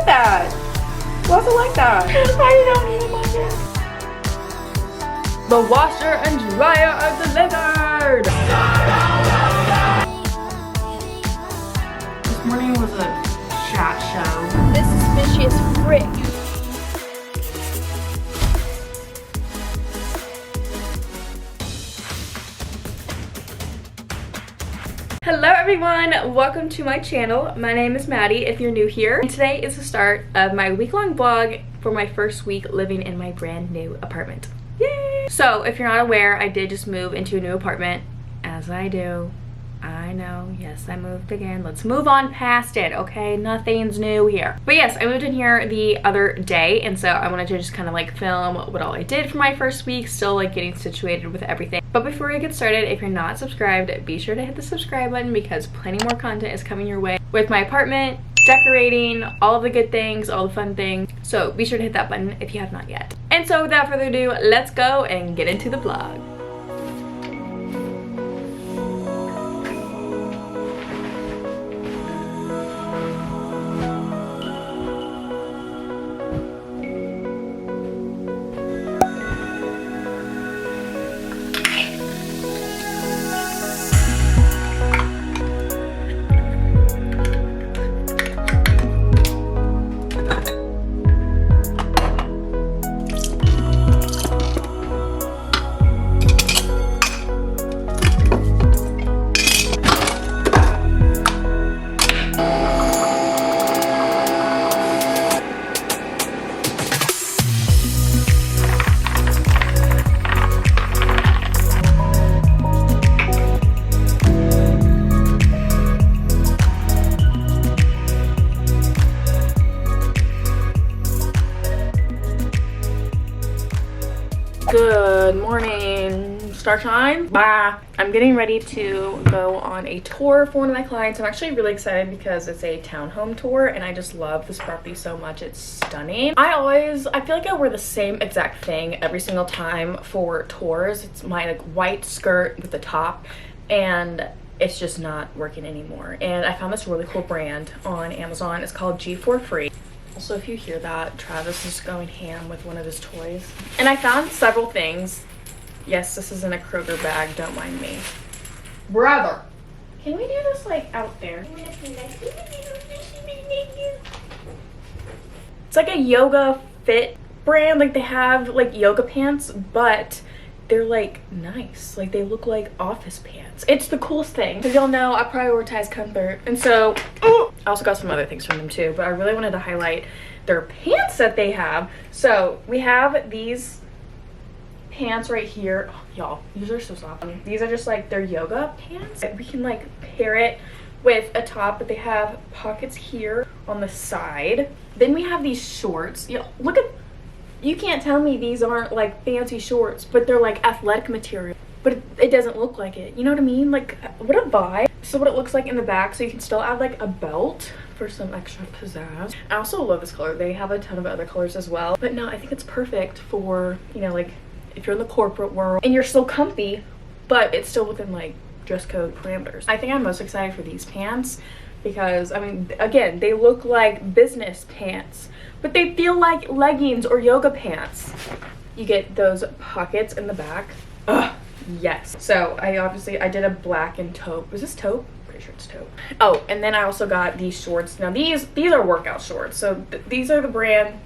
like that? Why is it like that? I don't need them on yet. The washer and dryer are delivered! This morning was a chat show. This suspicious frick. Hello everyone, welcome to my channel. My name is Maddie if you're new here. And today is the start of my week-long vlog for my first week living in my brand new apartment. Yay! So if you're not aware, I did just move into a new apartment, as I do. I know, yes, I moved again. Let's move on past it, okay? Nothing's new here. But yes, I moved in here the other day, and so I wanted to just kind of like film what all I did for my first week, still like getting situated with everything. But before we get started, if you're not subscribed, be sure to hit the subscribe button because plenty more content is coming your way with my apartment, decorating, all of the good things, all the fun things. So be sure to hit that button if you have not yet. And so without further ado, let's go and get into the vlog. Good morning, star shine. Bye. I'm getting ready to go on a tour for one of my clients. I'm actually really excited because it's a townhome tour and I just love this property so much. It's stunning. I feel like I wear the same exact thing every single time for tours. It's my like white skirt with the top, and it's just not working anymore. And I found this really cool brand on Amazon. It's called G4FREE. Also, if you hear that, Travis is going ham with one of his toys. And I found several things. Yes, this is in a Kroger bag, don't mind me. Brother! Can we do this like out there? It's like a yoga fit brand. Like they have like yoga pants, but they're like nice. Like they look like office pants. It's the coolest thing. Because y'all know I prioritize comfort. And so, I also got some other things from them too, but I really wanted to highlight their pants that they have. So we have these pants right here. Oh, y'all, these are so soft. These are just like their yoga pants. We can like pair it with a top, but they have pockets here on the side. Then we have these shorts. Look at, you can't tell me these aren't like fancy shorts, but they're like athletic material. But it doesn't look like it. You know what I mean? Like, what a vibe. So what it looks like in the back, so you can still add like a belt for some extra pizzazz. I also love this color. They have a ton of other colors as well. But no, I think it's perfect for, you know, like if you're in the corporate world and you're still comfy, but it's still within like dress code parameters. I think I'm most excited for these pants because, I mean, again, they look like business pants, but they feel like leggings or yoga pants. You get those pockets in the back. Ugh. Yes. So I did a black and taupe. Was this taupe? Pretty sure it's taupe. Oh, and then I also got these shorts. Now these are workout shorts. So these are the brand.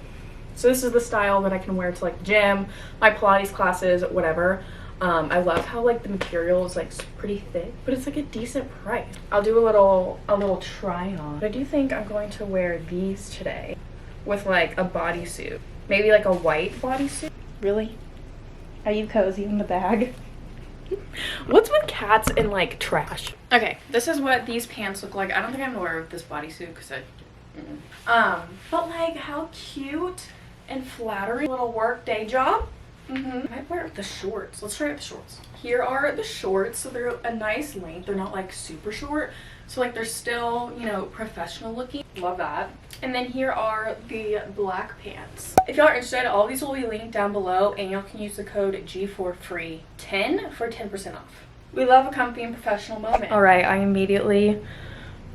So this is the style that I can wear to like gym, my Pilates classes, whatever. I love how like the material is like pretty thick, but it's like a decent price. I'll do a little try on. But I do think I'm going to wear these today with like a bodysuit. Maybe like a white bodysuit. Really? Are you cozy in the bag? What's with cats and like trash? Okay, this is what these pants look like. I don't think I'm gonna wear this bodysuit because but like how cute and flattering. Little work day job. I might wear the shorts. Let's try out the shorts. Here are the shorts. So they're a nice length. They're not like super short. So like they're still, you know, professional looking. Love that. And then here are the black pants. If y'all are interested, all these will be linked down below and y'all can use the code G4FREE10 for 10% off. We love a comfy and professional moment. All right, I immediately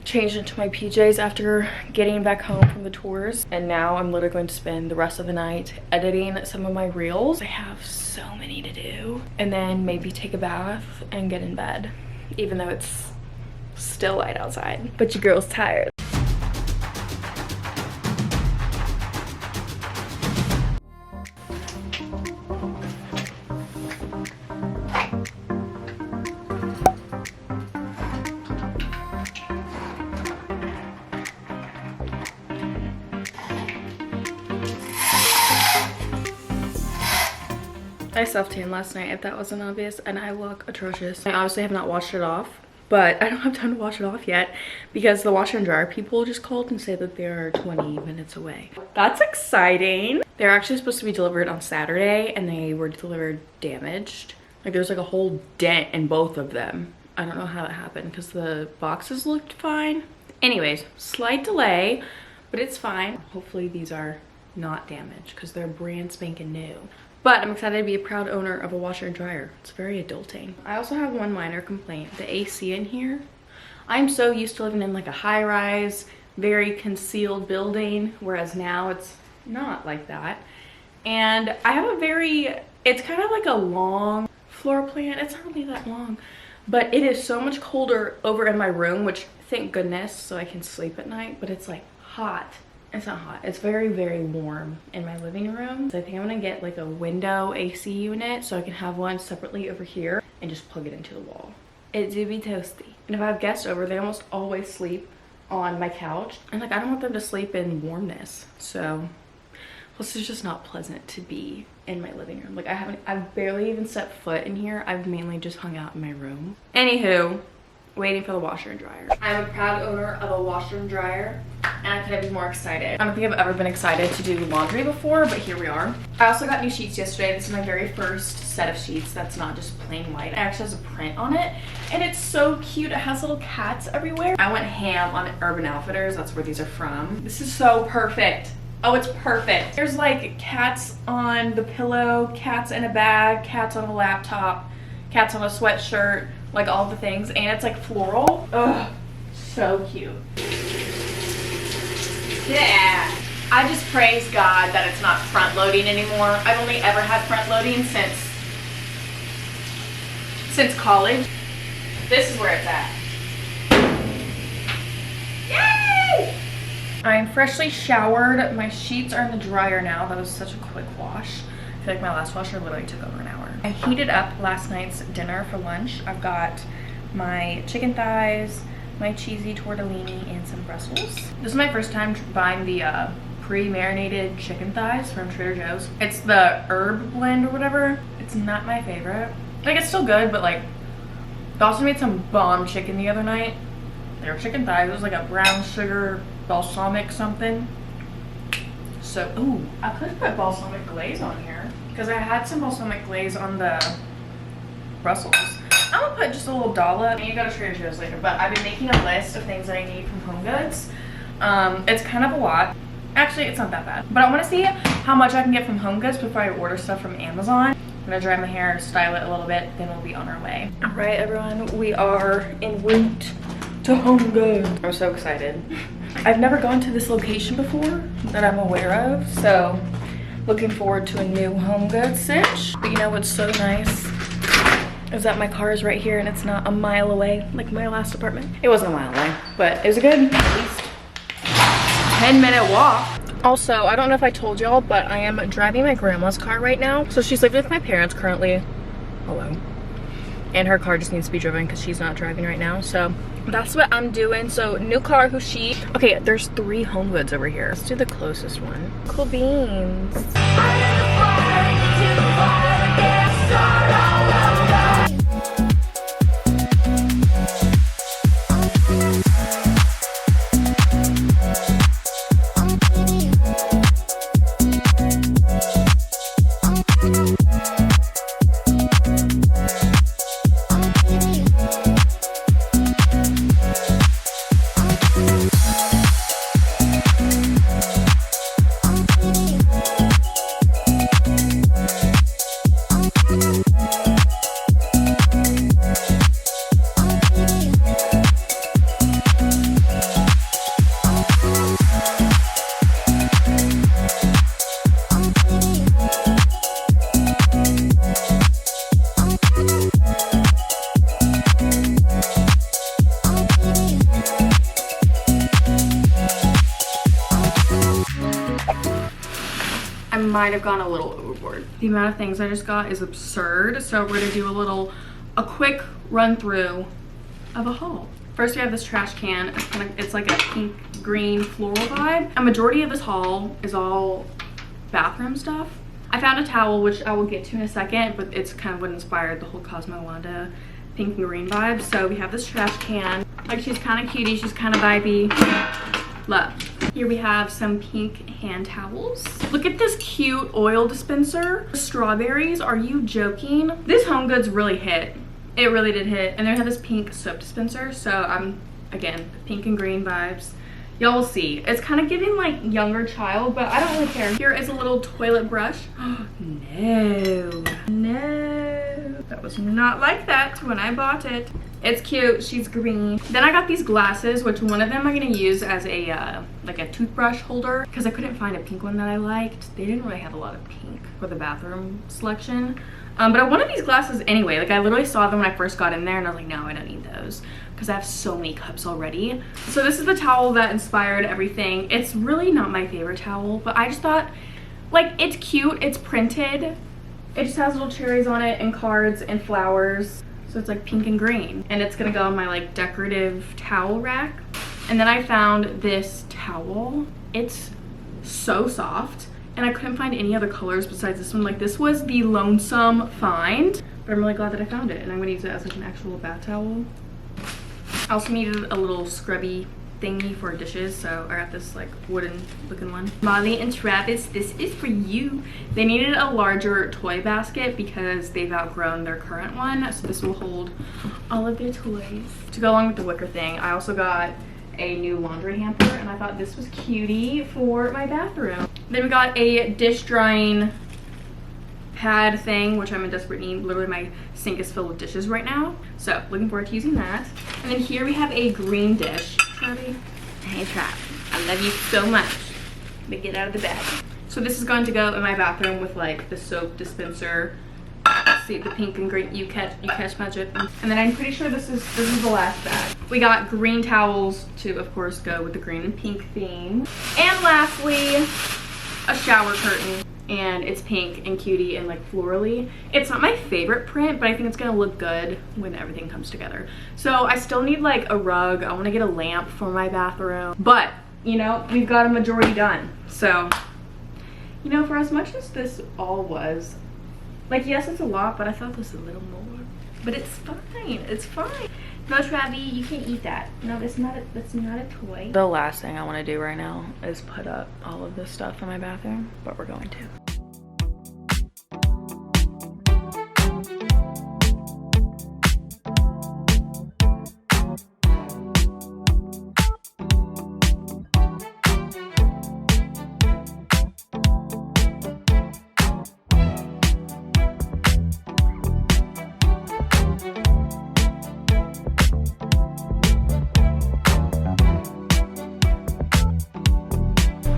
changed into my PJs after getting back home from the tours, and now I'm literally going to spend the rest of the night editing some of my reels. I have so many to do, and then maybe take a bath and get in bed, even though it's still light outside. But your girl's tired. I self-tanned last night, if that wasn't obvious, and I look atrocious. I obviously have not washed it off, but I don't have time to wash it off yet because the washer and dryer people just called and said that they're 20 minutes away. That's exciting. They're actually supposed to be delivered on Saturday, and they were delivered damaged. Like, there's like a whole dent in both of them. I don't know how that happened because the boxes looked fine. Anyways, slight delay, but it's fine. Hopefully these are not damaged because they're brand spanking new. But I'm excited to be a proud owner of a washer and dryer. It's very adulting. I also have one minor complaint. The AC in here. I'm so used to living in like a high-rise, very concealed building, whereas now it's not like that. And I have a very, it's kind of like a long floor plan. It's not really that long, but it is so much colder over in my room, which thank goodness, so I can sleep at night, but it's like hot. It's not hot. It's very, very warm in my living room. So I think I'm gonna get like a window AC unit so I can have one separately over here and just plug it into the wall. It do be toasty. And if I have guests over, they almost always sleep on my couch. And like, I don't want them to sleep in warmness. So, plus it's just not pleasant to be in my living room. Like I've barely even set foot in here. I've mainly just hung out in my room. Anywho, waiting for the washer and dryer. I'm a proud owner of a washer and dryer, and I couldn't be more excited. I don't think I've ever been excited to do laundry before, but here we are. I also got new sheets yesterday. This is my very first set of sheets that's not just plain white. It actually has a print on it, and it's so cute. It has little cats everywhere. I went ham on Urban Outfitters. That's where these are from. This is so perfect. Oh, it's perfect. There's like cats on the pillow, cats in a bag, cats on a laptop, cats on a sweatshirt, like all the things, and it's like floral. Ugh, so cute. Yeah. I just praise God that it's not front loading anymore. I've only ever had front loading since college. This is where it's at. Yay! I'm freshly showered. My sheets are in the dryer now. That was such a quick wash. I feel like my last washer literally took over an hour. I heated up last night's dinner for lunch. I've got my chicken thighs, my cheesy tortellini, and some Brussels. This is my first time buying the pre-marinated chicken thighs from Trader Joe's. It's the herb blend or whatever. It's not my favorite. Like, it's still good, but like, they also made some bomb chicken the other night. They were chicken thighs. It was like a brown sugar balsamic something. So, ooh, I could put balsamic glaze on here because I had some balsamic glaze on the Brussels. I'm gonna put just a little dollop. I need to go to Trader Joe's later, but I've been making a list of things that I need from Home Goods. It's kind of a lot. Actually, it's not that bad, but I want to see how much I can get from Home Goods before I order stuff from Amazon. I'm gonna dry my hair, style it a little bit, then we'll be on our way. All right, everyone, we are en route to Home Goods. I'm so excited. I've never gone to this location before that I'm aware of, so looking forward to a new Home Goods cinch. But you know what's so nice is that my car is right here and it's not a mile away like my last apartment. It wasn't a mile away, but it was a good, at least 10-minute walk. Also, I don't know if I told y'all, but I am driving my grandma's car right now. So she's living with my parents currently. Hello. And her car just needs to be driven because she's not driving right now. So that's what I'm doing. So new car, who's she? Okay, there's 3 Home Goods over here. Let's do the closest one. Cool beans. might have gone a little overboard. The amount of things I just got is absurd. So we're gonna do a quick run through of a haul. First we have this trash can. It's like a pink green floral vibe. A majority of this haul is all bathroom stuff. I found a towel, which I will get to in a second, but it's kind of what inspired the whole Cosmo Wanda pink and green vibe. So we have this trash can. Like, she's kind of cutie, she's kind of vibey. Love. Here we have some pink hand towels. Look at this cute oil dispenser. Strawberries, are you joking? This Home Goods really hit. It really did hit. And then we have this pink soap dispenser. So I'm, again, pink and green vibes. Y'all will see. It's kind of giving like younger child, but I don't really care. Here is a little toilet brush. No. That was not like that when I bought it. It's cute. She's green. Then I got these glasses, which one of them I'm gonna use as a like a toothbrush holder, because I couldn't find a pink one that I liked. They didn't really have a lot of pink for the bathroom selection. But I wanted these glasses anyway. Like, I literally saw them when I first got in there and I was like, no, I don't need those, because I have so many cups already. So this is the towel that inspired everything. It's really not my favorite towel, but I just thought, like, it's cute. It's printed. It just has little cherries on it and cards and flowers. So it's like pink and green. And it's gonna go on my like decorative towel rack. And then I found this towel. It's so soft. And I couldn't find any other colors besides this one. Like, this was the lonesome find, but I'm really glad that I found it. And I'm gonna use it as like an actual bath towel. I also needed a little scrubby thingy for dishes, so I got this like wooden looking one. Madi and Travis, this is for you. They needed a larger toy basket because they've outgrown their current one, so this will hold all of their toys. To go along with the wicker thing, I also got a new laundry hamper, and I thought this was cutie for my bathroom. Then we got a dish drying pad thing, which I'm in desperate need. Literally my sink is filled with dishes right now, so looking forward to using that. And then here we have a green dish. Travi, hey Trav, I love you so much, but get out of the bed. So this is going to go in my bathroom with like the soap dispenser. See the pink and green, you catch my drift. And then I'm pretty sure this is the last bag. We got green towels to, of course, go with the green and pink theme. And lastly, a shower curtain. And it's pink and cutie and like florally. It's not my favorite print, but I think it's gonna look good when everything comes together. So I still need like a rug. I want to get a lamp for my bathroom, but you know, we've got a majority done. So, you know, for as much as this all was, like, yes, it's a lot, but I thought this was a little more. But it's fine. It's fine. No, Travi, you can't eat that. No, that's not a toy. The last thing I want to do right now is put up all of this stuff in my bathroom, but we're going to.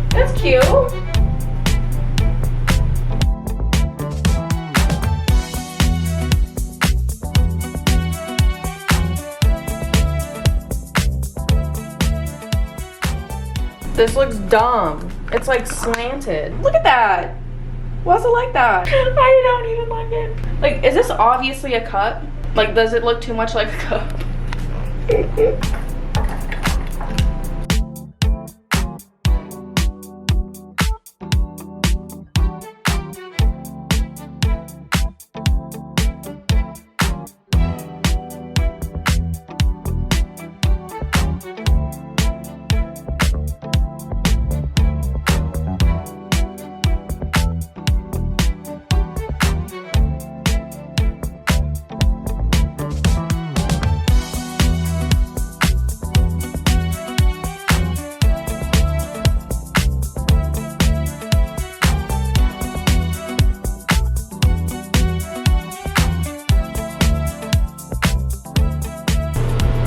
That's cute. This looks dumb. It's like slanted. Look at that. Why is it like that? I don't even like it. Like, is this obviously a cup? Like, does it look too much like a cup?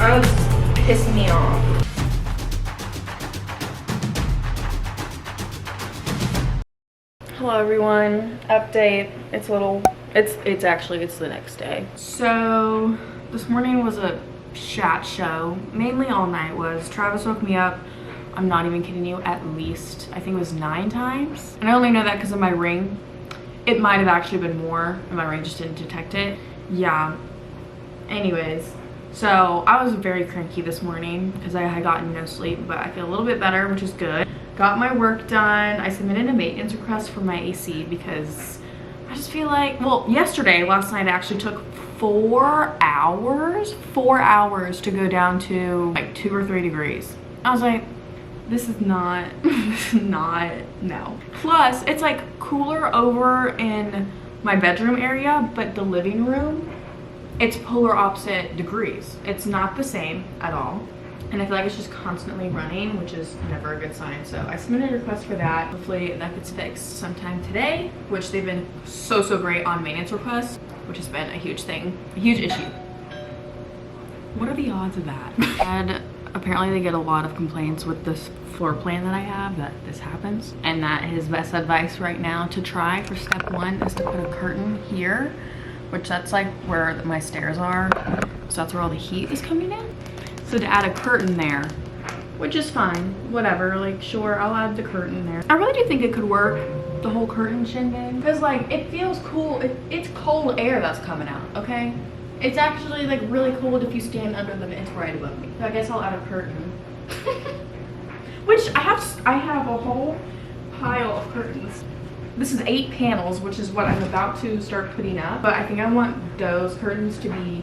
That was pissing me off. Hello everyone. Update. It's the next day. So this morning was a chat show. Mainly all night was. Travis woke me up. I'm not even kidding you, at least, I think it was 9 times. And I only know that because of my ring. It might have actually been more, and my ring just didn't detect it. Yeah. Anyways, so I was very cranky this morning because I had gotten no sleep, but I feel a little bit better, which is good. Got my work done. I submitted a maintenance request for my AC because I just feel like, well, last night, it actually took 4 hours to go down to like 2 or 3 degrees. I was like, this is not, no. Plus, it's like cooler over in my bedroom area, but the living room, it's polar opposite degrees. It's not the same at all. And I feel like it's just constantly running, which is never a good sign. So I submitted a request for that. Hopefully that gets fixed sometime today, which they've been so great on maintenance requests, which has been a huge thing, a huge issue. What are the odds of that? And apparently they get a lot of complaints with this floor plan that I have that this happens. And that his best advice right now to try for step 1 is to put a curtain here, which that's like where my stairs are. So that's where all the heat is coming in. So to add a curtain there, which is fine, whatever, like sure, I'll add the curtain there. I really do think it could work, the whole curtain shindig, because like it feels cool. It's cold air that's coming out, okay? It's actually like really cold if you stand under them. It's right above me. So I guess I'll add a curtain. Which I have a whole pile of curtains. This is 8 panels, which is what I'm about to start putting up. But I think I want those curtains to be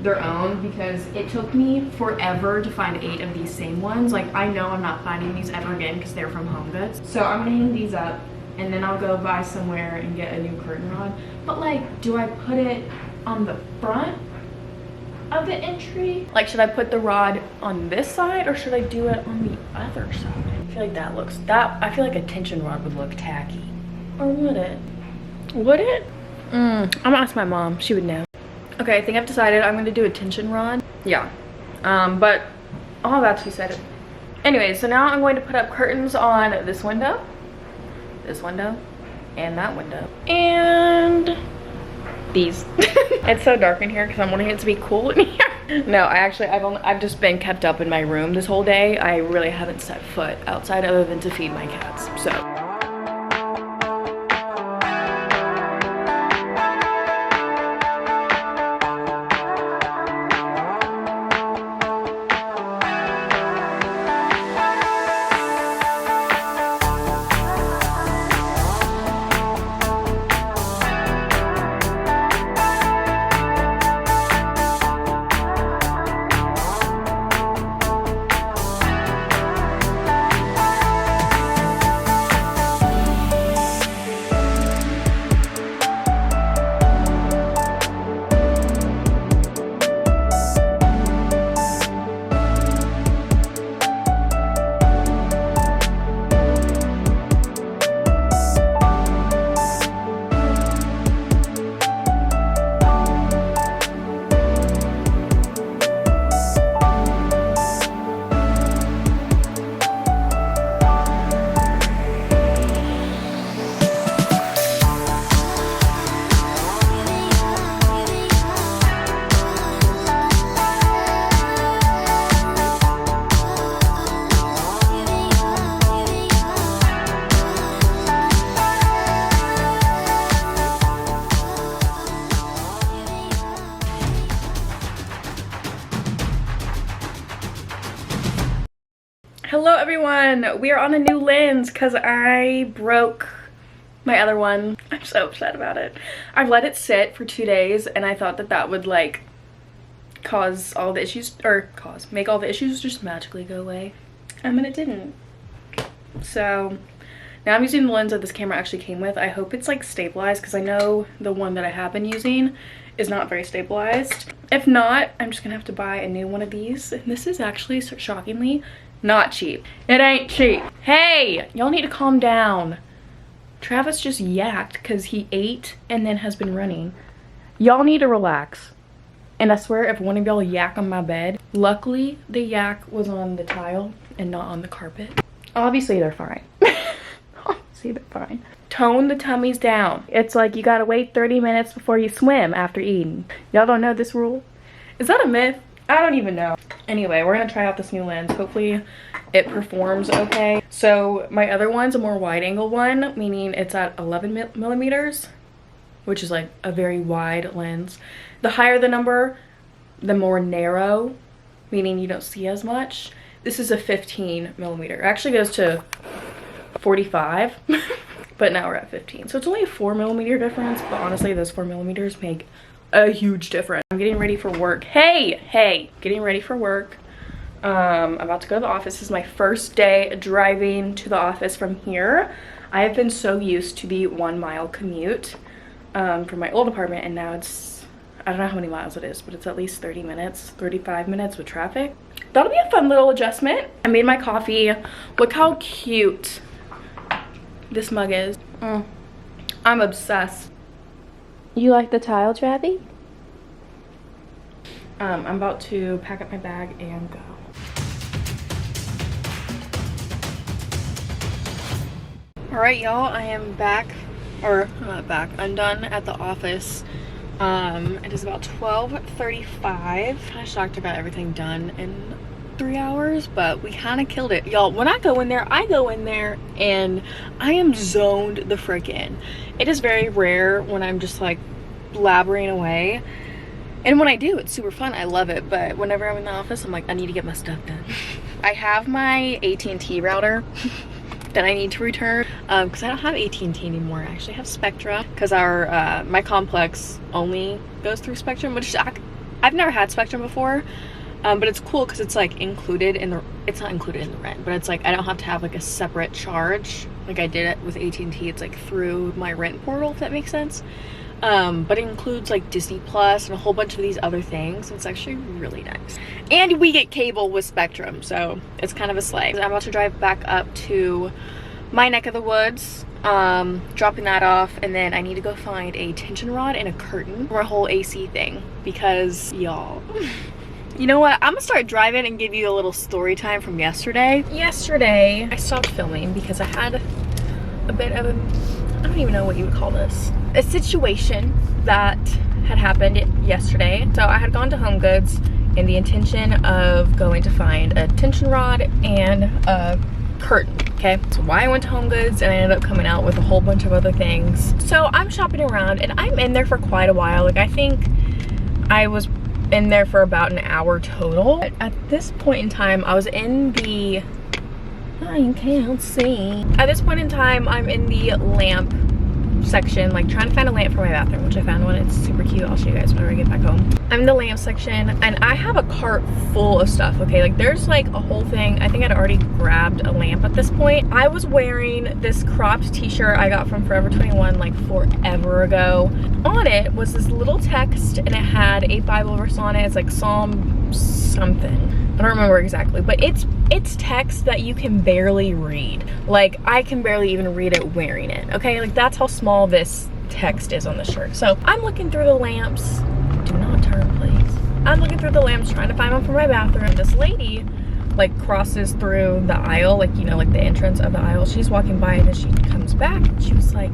their own because it took me forever to find 8 of these same ones. Like I know I'm not finding these ever again because they're from Home Goods. So I'm gonna hang these up and then I'll go buy somewhere and get a new curtain rod. But like, do I put it on the front of the entry? Like, should I put the rod on this side or should I do it on the other side? I feel like I feel like a tension rod would look tacky. Or would it? Would it? I'm gonna ask my mom, she would know. Okay, I think I've decided I'm gonna do a tension rod. Yeah, but all that to be said. Anyway, so now I'm going to put up curtains on this window, and that window, and these. It's so dark in here because I'm wanting it to be cool in here. No, I've just been kept up in my room this whole day. I really haven't set foot outside other than to feed my cats, so. Hello everyone, we are on a new lens because I broke my other one. I'm so upset about it. I've let it sit for 2 days and I thought that that would like cause all the issues, or make all the issues just magically go away. And it didn't. So now I'm using the lens that this camera actually came with. I hope it's like stabilized because I know the one that I have been using is not very stabilized. If not, I'm just gonna have to buy a new one of these. And this is actually shockingly not cheap. It ain't cheap. Hey, y'all need to calm down. Travis just yacked because he ate and then has been running. Y'all need to relax. And I swear if one of y'all yak on my bed, luckily the yak was on the tile and not on the carpet. Obviously they're fine. Obviously they're fine. Tone the tummies down. It's like you gotta wait 30 minutes before you swim after eating. Y'all don't know this rule? Is that a myth? I don't even know. Anyway, we're gonna try out this new lens. Hopefully it performs okay. So my other one's a more wide angle one, meaning it's at 11 millimeters, which is like a very wide lens. The higher the number, the more narrow, meaning you don't see as much. This is a 15 millimeter. It actually goes to 45, but now we're at 15. So it's only a 4 millimeter difference, but honestly, those 4 millimeters make a huge difference. I'm getting ready for work. Hey, getting ready for work. I'm about to go to the office. This is my first day driving to the office from here. I have been so used to the 1 mile commute from my old apartment, and now it's, I don't know how many miles it is, but it's at least 30 minutes, 35 minutes with traffic. That'll be a fun little adjustment. I made my coffee. Look how cute this mug is. I'm obsessed. You like the tile, Travi? I'm about to pack up my bag and go. All right, y'all, I am back, or not back, I'm done at the office. It is about 12:35. I'm shocked I got everything done in 3 hours, but we kind of killed it. Y'all, when I go in there and I am zoned the frick in. It is very rare when I'm just like blabbering away. And when I do, it's super fun. I love it. But whenever I'm in the office, I'm like, I need to get my stuff done. I have my AT&T router that I need to return because I don't have AT&T anymore. I actually have Spectra because our my complex only goes through Spectrum, which I've never had Spectrum before. But it's cool because it's like included in the, it's not included in the rent, but it's like I don't have to have like a separate charge like I did it with AT&T. It's like through my rent portal, if that makes sense. But it includes like Disney Plus and a whole bunch of these other things. It's actually really nice. And we get cable with Spectrum, so it's kind of a slay. I'm about to drive back up to my neck of the woods, dropping that off, and then I need to go find a tension rod and a curtain for a whole AC thing because y'all, you know what? I'm gonna start driving and give you a little story time from yesterday. Yesterday, I stopped filming because I had a bit of a, I don't even know what you would call this, a situation that had happened yesterday. So I had gone to Home Goods in the intention of going to find a tension rod and a curtain. Okay, so why I went to Home Goods and I ended up coming out with a whole bunch of other things. So I'm shopping around and I'm in there for quite a while. Like I think I was in there for about an hour total. At this point in time, I was in the, I can't see. At this point in time, I'm in the lamp section, like trying to find a lamp for my bathroom, which I found one. It's super cute. I'll show you guys whenever I get back home. I'm in the lamp section and I have a cart full of stuff. Okay, like there's like a whole thing. I think I'd already grabbed a lamp at this point. I was wearing this cropped t-shirt I got from Forever 21 like forever ago. On it was this little text and it had a Bible verse on it. It's like Psalm something. I don't remember exactly, but it's text that you can barely read. Like I can barely even read it wearing it. Okay, like that's how small this text is on the shirt. So I'm looking through the lamps. Do not turn, please. I'm looking through the lamps trying to find one for my bathroom. This lady like crosses through the aisle, like, you know, like the entrance of the aisle. She's walking by and then she comes back and she was like,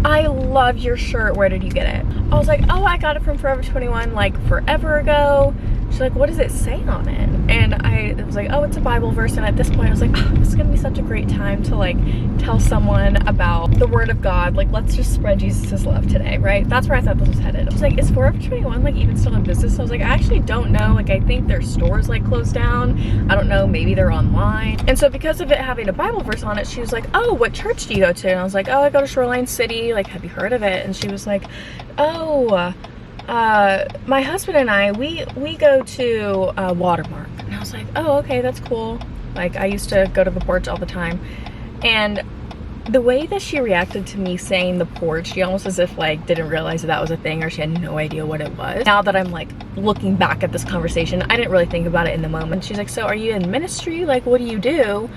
I love your shirt. Where did you get it? I was like, oh, I got it from Forever 21 like forever ago. She's like, what does it say on it? And I was like, oh, it's a Bible verse. And at this point I was like, oh, this is gonna be such a great time to like tell someone about the word of God. Like, let's just spread Jesus' love today, right? That's where I thought this was headed. I was like, is Forever 21 like even still in business? I was like, I actually don't know. Like, I think their stores like closed down. I don't know, maybe they're online. And so because of it having a Bible verse on it, she was like, oh, what church do you go to? And I was like, oh, I go to Shoreline City. Like, have you heard of it? And she was like, oh, my husband and I, we go to Watermark. And I was like, oh, okay, that's cool. Like, I used to go to the porch all the time. And the way that she reacted to me saying the porch, she almost as if like didn't realize that was a thing, or she had no idea what it was. Now that I'm like looking back at this conversation, I didn't really think about it in the moment. She's like, so are you in ministry? Like, what do you do?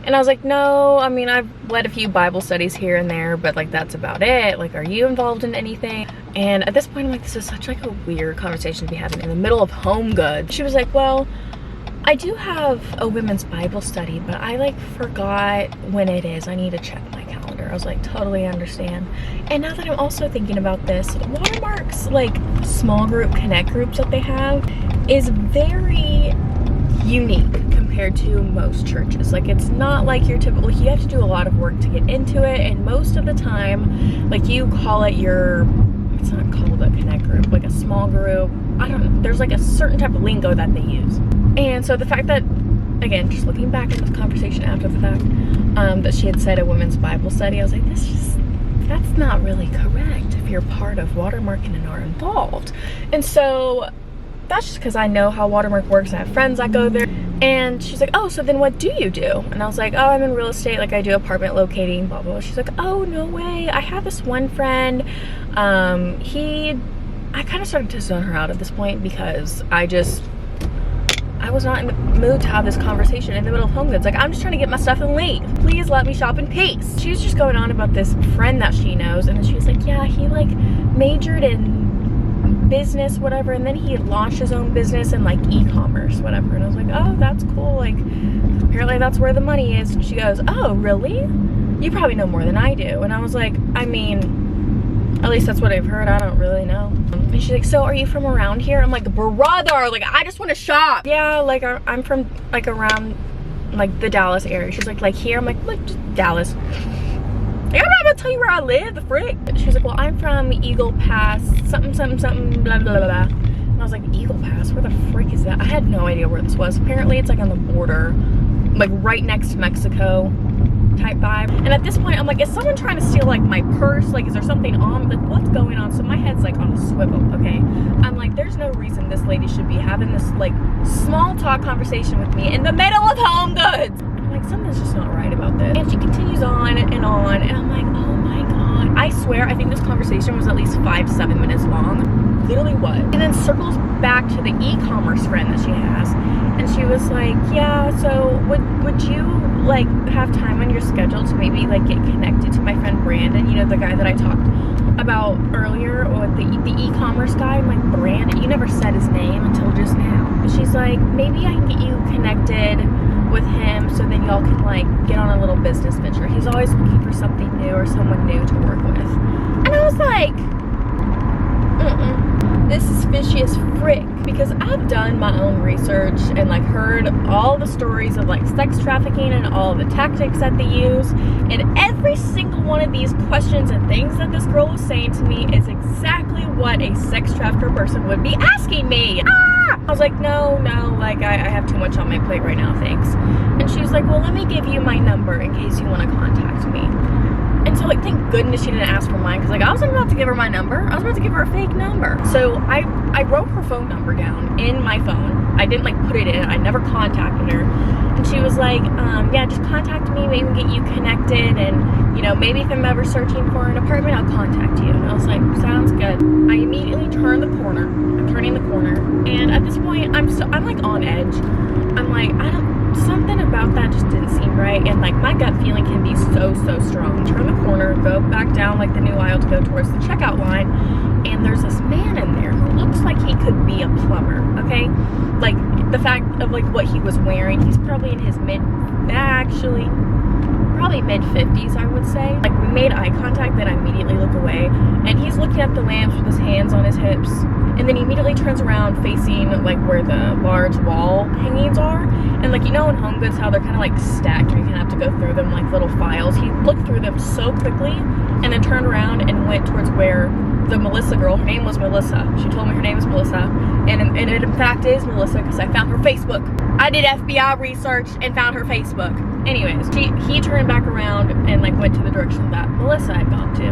And I was like, no, I mean, I've led a few Bible studies here and there, but like, that's about it. Like, are you involved in anything? And at this point, I'm like, this is such like a weird conversation to be having in the middle of Home Goods. She was like, well, I do have a women's Bible study, but I like forgot when it is. I need to check my calendar. I was like, totally understand. And now that I'm also thinking about this, Watermark's like small group connect groups that they have is very unique compared to most churches. Like, it's not like your typical, you have to do a lot of work to get into it, and most of the time, like, you call it your, it's not called a connect group, like a small group, I don't know, there's like a certain type of lingo that they use. And so the fact that, again, just looking back on this conversation after the fact, that she had said a women's Bible study, I was like, that's not really correct if you're part of Watermark and are involved. And so that's just because I know how Watermark works. I have friends that go there. And she's like, oh, so then what do you do? And I was like, oh, I'm in real estate, like I do apartment locating, blah, blah, blah. She's like, oh, no way. I have this one friend, I kind of started to zone her out at this point because I was not in the mood to have this conversation in the middle of Home Goods. Like, I'm just trying to get my stuff and leave. Please let me shop in peace. She was just going on about this friend that she knows, and then she was like, yeah, he like majored in business, whatever, and then he launched his own business in like e-commerce, whatever. And I was like, oh, that's cool. Like, apparently that's where the money is. And she goes, oh, really? You probably know more than I do. And I was like, I mean, at least that's what I've heard. I don't really know. And she's like, so are you from around here? I'm like, brother, like, I just want to shop. Yeah, like, I'm from like around like the Dallas area. She's like here? I'm like just Dallas. Like, I'm not gonna tell you where I live, the frick. She's like, well, I'm from Eagle Pass, something, blah, blah, blah, blah. And I was like, Eagle Pass? Where the frick is that? I had no idea where this was. Apparently it's like on the border, like right next to Mexico type vibe. And at this point, I'm like, is someone trying to steal like my purse? Like, is there something on? Like, what's going on? So my head's like on a swivel, okay? I'm like, there's no reason this lady should be having this like small talk conversation with me in the middle of Home Goods. I'm like, something's just not right about this. And she continues on, and I'm like, oh my God. I swear, I think this conversation was at least 5-7 minutes long. Literally was. And then circles back to the e-commerce friend that she has. And she was like, yeah, so would you like have time on your schedule to maybe like get connected to my friend Brandon, you know, the guy that I talked about earlier, or the e-commerce guy? I'm like, Brandon? You never said his name until just now. And she's like, maybe I can get you connected with him so then y'all can like get on a little business venture. He's always looking for something new or someone new to work with. And I was like, this is fishy as frick, because I've done my own research and like heard all the stories of like sex trafficking and all the tactics that they use, and every single one of these questions and things that this girl was saying to me is exactly what a sex trafficker person would be asking me. I was like, no, like I have too much on my plate right now, thanks. And she was like, well, let me give you my number in case you want to contact me. And so, like, thank goodness she didn't ask for mine, because like I wasn't about to give her my number. I was about to give her a fake number. So I wrote her phone number down in my phone. I didn't like put it in. I never contacted her. And she was like, yeah, just contact me. Maybe we can get you connected. And, you know, maybe if I'm ever searching for an apartment, I'll contact you. And I was like, sounds good. I immediately turned the corner. I'm turning the corner. And at this point, I'm like on edge. I'm like, something about that just didn't seem right. And like my gut feeling can be so strong. Turn the corner, go back down like the new aisle to go towards the checkout line, and there's this man in there who looks like he could be a plumber, okay? Like the fact of like what he was wearing, he's probably in his probably mid-50s, I would say. Like, we made eye contact, then I immediately look away, and he's looking at the lamps with his hands on his hips, and then he immediately turns around facing like where the large wall hangings are. And like, you know in Home Goods how they're kind of like stacked, or you kind of have to go through them like little files. He looked through them so quickly and then turned around and went towards where the Melissa girl, her name was Melissa. She told me her name was Melissa, and it in fact is Melissa, because I found her Facebook. I did FBI research and found her Facebook. Anyways, he turned back around and like went to the direction that Melissa had gone to.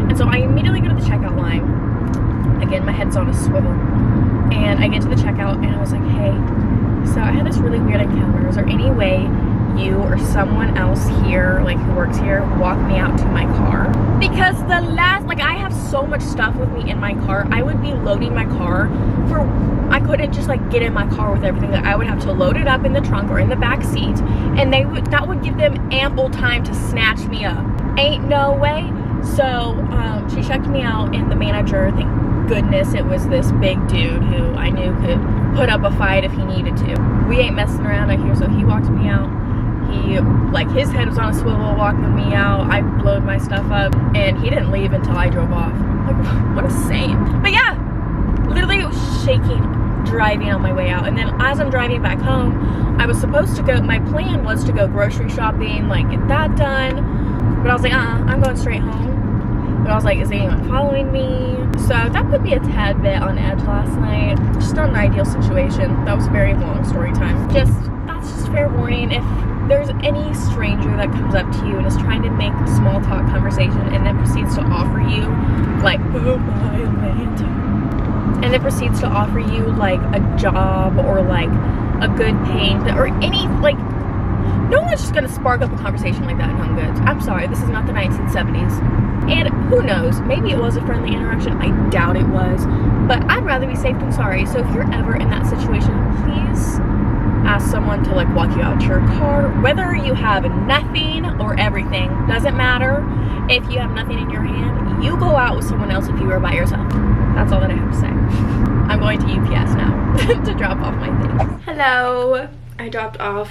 And so I immediately go to the checkout line. Again, my head's on a swivel. And I get to the checkout and I was like, hey, so I had this really weird encounter. Is there any way you or someone else here, like who works here, walk me out to my car? Because I have so much stuff with me in my car. I would be loading my car I couldn't just like get in my car with everything. That I would have to load it up in the trunk or in the back seat, and that would give them ample time to snatch me up. Ain't no way. So she checked me out, and the manager, thank goodness it was this big dude who I knew could put up a fight if he needed to. We ain't messing around out here, so he walked me out. He, like, his head was on a swivel walking me out. I blowed my stuff up, and he didn't leave until I drove off. Like, what a saint. But yeah, literally it was shaking driving on my way out. And then as I'm driving back home, I was supposed to go, my plan was to go grocery shopping, like get that done. But I was like, I'm going straight home. But I was like, is anyone following me? So that put me a tad bit on edge last night. Just not an ideal situation. That was a very long story time. That's just fair warning. If there's any stranger that comes up to you and is trying to make small talk conversation and then proceeds to offer you like, oh my Atlanta, and then proceeds to offer you like a job or like a good paying or any, like, no one's just gonna spark up a conversation like that in Home Goods. I'm sorry, this is not the 1970s. And who knows, maybe it was a friendly interaction. I doubt it was, but I'd rather be safe than sorry. So if you're ever in that situation, please ask someone to like walk you out to your car. Whether you have nothing or everything, doesn't matter. If you have nothing in your hand, you go out with someone else if you are by yourself. That's all that I have to say. I'm going to UPS now to drop off my things. Hello, I dropped off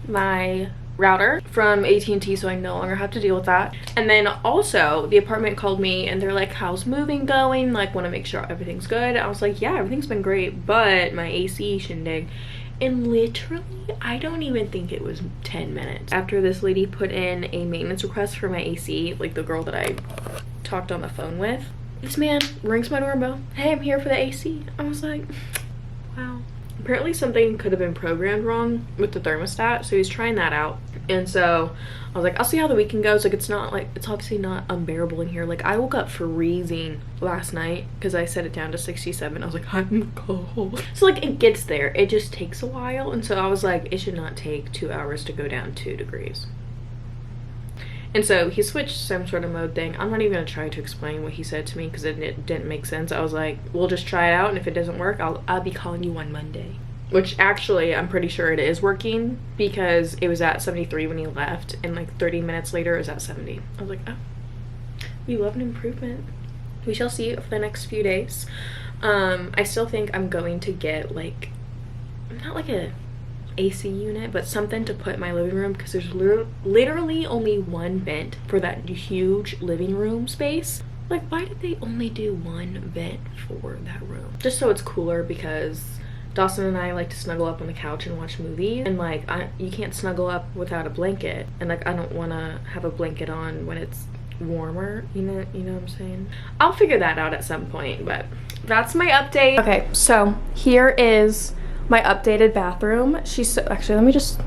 my router from AT&T, so I no longer have to deal with that. And then also the apartment called me and they're like, how's moving going? Like, want to make sure everything's good. I was like, yeah, everything's been great, but my AC shindig. And literally, I don't even think it was 10 minutes after this lady put in a maintenance request for my AC, like the girl that I talked on the phone with, this man rings my doorbell. Hey, I'm here for the AC. I was like, wow. Apparently something could have been programmed wrong with the thermostat, so he's trying that out. And so I was like, I'll see how the weekend goes. Like, it's not like, it's obviously not unbearable in here. Like, I woke up freezing last night because I set it down to 67. I was like, I'm cold. So like, it gets there, it just takes a while. And so I was like, it should not take 2 hours to go down 2 degrees. And so he switched some sort of mode thing. I'm not even gonna try to explain what he said to me because it didn't make sense. I was like, we'll just try it out, and if it doesn't work, I'll be calling you on Monday. Which actually, I'm pretty sure it is working because it was at 73 when he left, and like 30 minutes later it was at 70. I was like, oh, we love an improvement. We shall see for the next few days. I still think I'm going to get like, not like a AC unit, but something to put in my living room because there's literally only one vent for that huge living room space. Like, why did they only do one vent for that room? Just so it's cooler, because Dawson and I like to snuggle up on the couch and watch movies, and like, you can't snuggle up without a blanket, and like, I don't want to have a blanket on when it's warmer, you know what I'm saying? I'll figure that out at some point, but that's my update. Okay, so here is my updated bathroom. Actually, let me just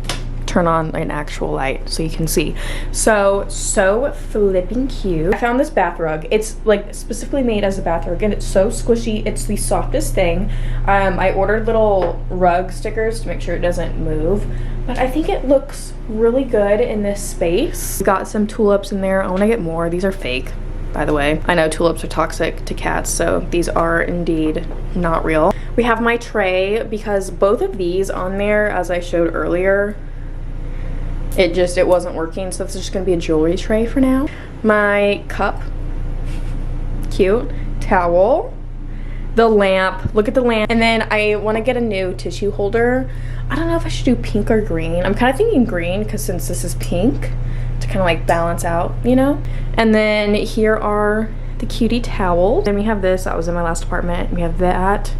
turn on an actual light so you can see. So flipping cute. I found this bath rug. It's like specifically made as a bath rug, and it's so squishy. It's the softest thing. I ordered little rug stickers to make sure it doesn't move, but I think it looks really good in this space. Got some tulips in there. I want to get more. These are fake, by the way. I know tulips are toxic to cats, so these are indeed not real. We have my tray because both of these on there, as I showed earlier, it wasn't working, so this is just gonna be a jewelry tray for now. My cup, cute, towel, the lamp, look at the lamp, and then I want to get a new tissue holder. I don't know if I should do pink or green. I'm kind of thinking green because since this is pink, to kind of like balance out, you know? And then here are the cutie towels. Then we have this, that was in my last apartment. We have that.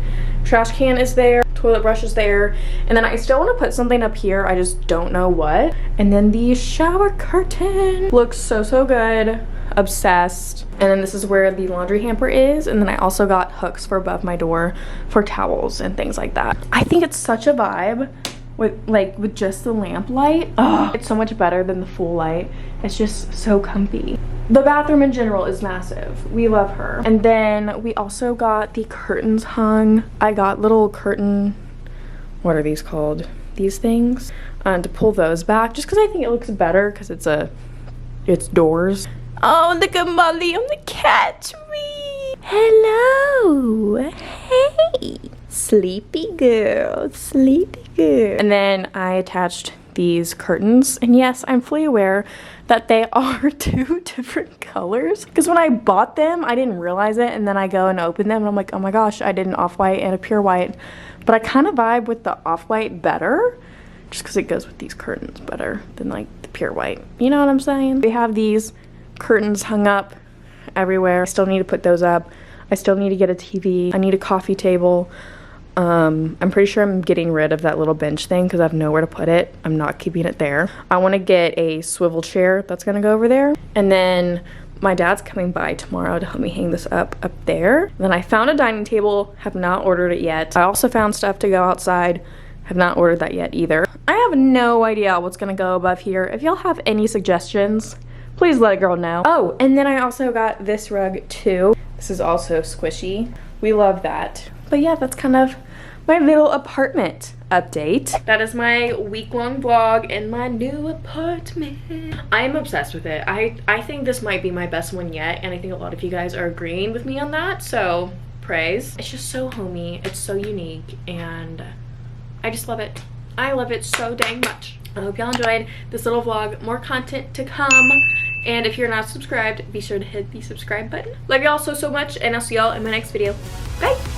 Trash can is there, toilet brush is there, and then I still want to put something up here, I just don't know what. And then the shower curtain looks so good. Obsessed. And then this is where the laundry hamper is, and then I also got hooks for above my door for towels and things like that. I think it's such a vibe with just the lamp light. Oh, it's so much better than the full light. It's just so comfy. The bathroom in general is massive. We love her. And then we also got the curtains hung. I got little curtain, what are these called? These things, to pull those back just because I think it looks better because it's doors. Oh, look at Molly on the cat tree. Hello. Hey. Sleepy girl, sleepy girl. And then I attached these curtains, and yes, I'm fully aware that they are 2 different colors because when I bought them I didn't realize it, and then I go and open them and I'm like, oh my gosh, I did an off-white and a pure white, but I kind of vibe with the off-white better just because it goes with these curtains better than like the pure white, you know what I'm saying? We have these curtains hung up everywhere. I still need to put those up. I still need to get a TV. I need a coffee table. I'm pretty sure I'm getting rid of that little bench thing because I have nowhere to put it. I'm not keeping it there. I want to get a swivel chair that's going to go over there. And then my dad's coming by tomorrow to help me hang this up there. And then I found a dining table, have not ordered it yet. I also found stuff to go outside, have not ordered that yet either. I have no idea what's going to go above here. If y'all have any suggestions, please let a girl know. Oh, and then I also got this rug too. This is also squishy. We love that. But yeah, that's kind of my little apartment update. That is my week-long vlog in my new apartment. I am obsessed with it. I think this might be my best one yet, and I think a lot of you guys are agreeing with me on that, so praise. It's just so homey, it's so unique, and I just love it. I love it so dang much. I hope y'all enjoyed this little vlog. More content to come. And if you're not subscribed, be sure to hit the subscribe button. Love y'all so much, and I'll see y'all in my next video. Bye!